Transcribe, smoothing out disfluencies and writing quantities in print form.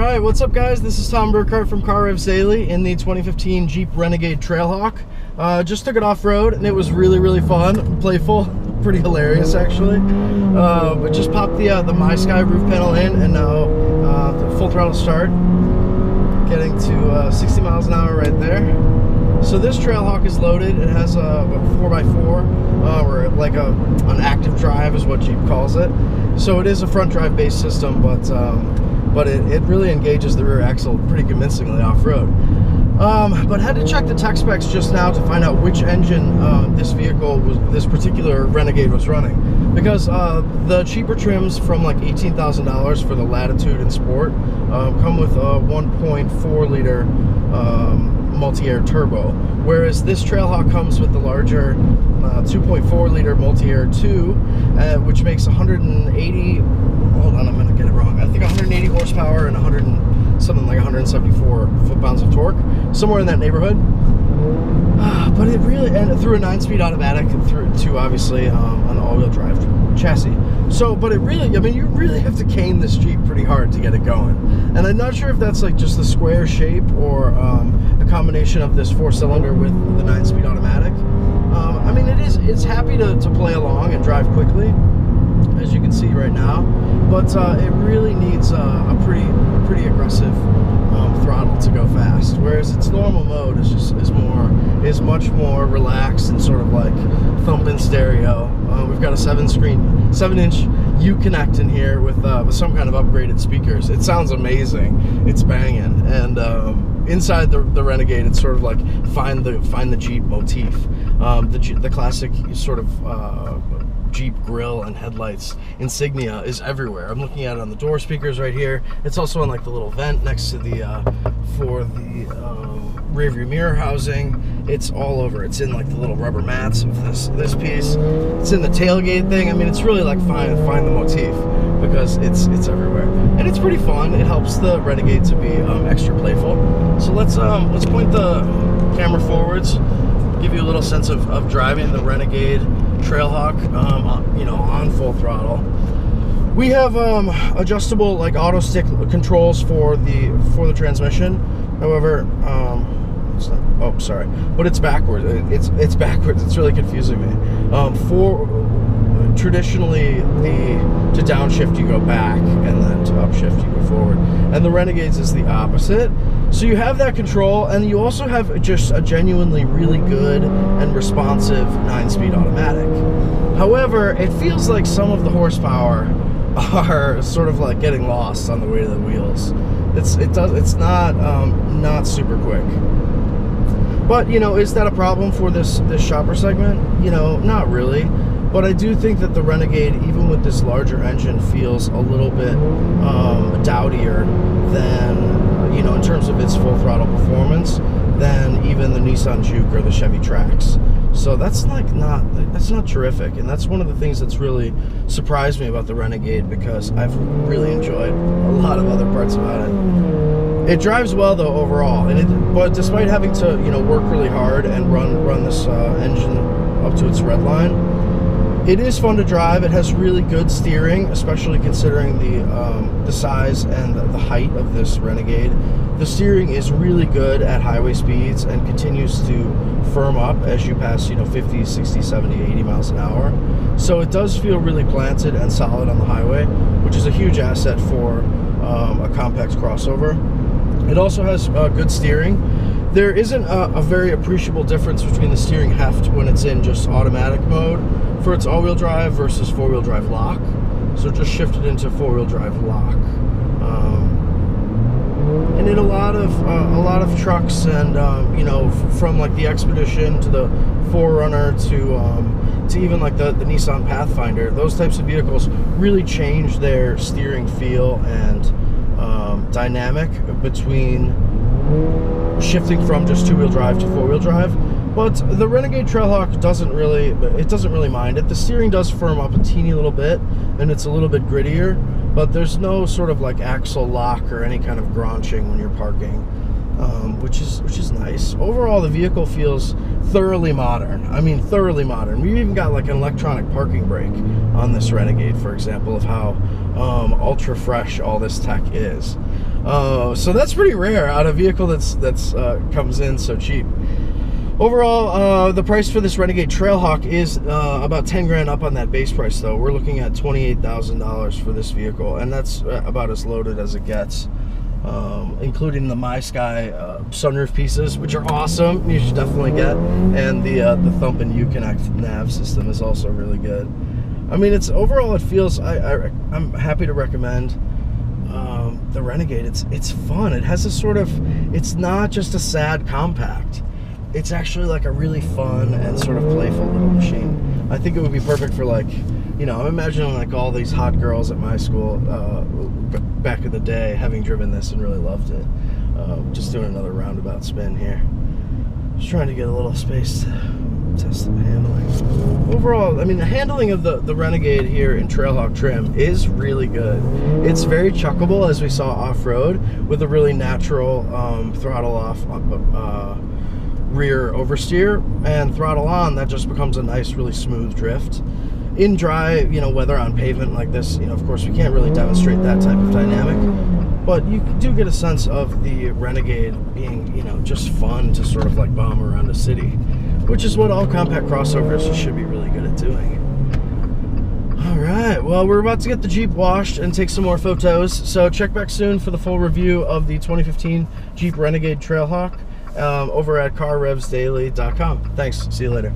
Alright, what's up guys? This is Tom Burkhart from Car-Revs Daily in the 2015 Jeep Renegade Trailhawk. Just took it off-road and it was really fun, playful, pretty hilarious actually. But just popped the MySky roof panel in and now the full throttle start. Getting to 60 miles an hour right there. So this Trailhawk is loaded. It has a 4x4, or like an active drive is what Jeep calls it. So it is a front drive based system, but it really engages the rear axle pretty convincingly off-road. But had to check the tech specs just now to find out which engine this particular Renegade was running, because the cheaper trims from like $18,000 for the Latitude and Sport come with a 1.4 liter multi-air turbo, whereas this Trailhawk comes with the larger 2.4 liter multi-air 2, which makes 180, hold on, I'm gonna get it wrong, I think 180 horsepower and something like 174 foot-pounds of torque, somewhere in that neighborhood. But it really, and through a 9-speed automatic, to obviously an all-wheel drive chassis. So, but it really, I mean, you really have to cane this Jeep pretty hard to get it going. And I'm not sure if that's like just the square shape or a combination of this 4-cylinder with the 9-speed automatic. I mean, it's happy to play along and drive quickly, as you can see right now, but it really needs a pretty aggressive throttle to go fast, whereas its normal mode is much more relaxed and sort of like thumping stereo. We've got a 7-inch U-Connect in here with some kind of upgraded speakers. It sounds amazing. It's banging, and inside the Renegade, it's sort of like find the Jeep motif. The classic sort of Jeep grille and headlights insignia is everywhere. I'm looking at it on the door speakers right here. It's also on like the little vent next to for the rear view mirror housing. It's all over. It's in like the little rubber mats of this piece. It's in the tailgate thing. I mean, it's really like find the motif, because it's everywhere, and it's pretty fun. It helps the Renegade to be extra playful. So let's point the camera forwards, give you a little sense of driving the Renegade Trailhawk, you know, on full throttle. We have adjustable like auto stick controls for the transmission. However, oh sorry, but it's backwards. It's backwards. It's really confusing me. Traditionally, to downshift you go back, and then to upshift you go forward, and the Renegades is the opposite. So you have that control, and you also have just a genuinely really good and responsive 9-speed automatic. However, it feels like some of the horsepower are sort of like getting lost on the way to the wheels. It's not super quick. But you know, is that a problem for this shopper segment? You know, not really. But I do think that the Renegade, even with this larger engine, feels a little bit dowdier than, you know, in terms of its full throttle performance, than even the Nissan Juke or the Chevy Trax. So that's not terrific, and that's one of the things that's really surprised me about the Renegade, because I've really enjoyed a lot of other parts about it. It drives well though overall, but despite having to, you know, work really hard and run this engine up to its red line, it is fun to drive. It has really good steering, especially considering the size and the height of this Renegade. The steering is really good at highway speeds and continues to firm up as you pass, you know, 50, 60, 70, 80 miles an hour. So it does feel really planted and solid on the highway, which is a huge asset for a compact crossover. It also has good steering. There isn't a very appreciable difference between the steering heft when it's in just automatic mode for its all-wheel drive versus four-wheel drive lock. So just shifted into four-wheel drive lock. And in a lot of trucks, and you know, from like the Expedition to the 4Runner to even like the Nissan Pathfinder, those types of vehicles really change their steering feel and dynamic between shifting from just two-wheel drive to four-wheel drive. But the Renegade Trailhawk doesn't really mind it. The steering does firm up a teeny little bit, and it's a little bit grittier, but there's no sort of like axle lock or any kind of gronching when you're parking, which is nice. Overall, the vehicle feels thoroughly modern. I mean, thoroughly modern. We've even got like an electronic parking brake on this Renegade, for example, of how ultra fresh all this tech is. So that's pretty rare out of a vehicle that's comes in so cheap. Overall, the price for this Renegade Trailhawk is about 10 grand up on that base price, though. We're looking at $28,000 for this vehicle, and that's about as loaded as it gets, including the MySky sunroof pieces, which are awesome. You should definitely get, and the Thumpin' Uconnect nav system is also really good. I mean, overall it feels. I'm happy to recommend the Renegade. It's fun. It has a sort of. It's not just a sad compact. It's actually like a really fun and sort of playful little machine. I think it would be perfect for, like, you know, I'm imagining like all these hot girls at my school back in the day having driven this and really loved it. Just doing another roundabout spin here. Just trying to get a little space to test the handling. Overall, I mean, the handling of the Renegade here in Trailhawk trim is really good. It's very chuckable, as we saw off-road, with a really natural throttle off rear oversteer, and throttle on, that just becomes a nice, really smooth drift. In dry, you know, weather on pavement like this, you know, of course we can't really demonstrate that type of dynamic, but you do get a sense of the Renegade being, you know, just fun to sort of like bomb around a city, which is what all compact crossovers should be really good at doing. All right, well, we're about to get the Jeep washed and take some more photos, so check back soon for the full review of the 2015 Jeep Renegade Trailhawk over at car-revsdaily.com. Thanks. See you later.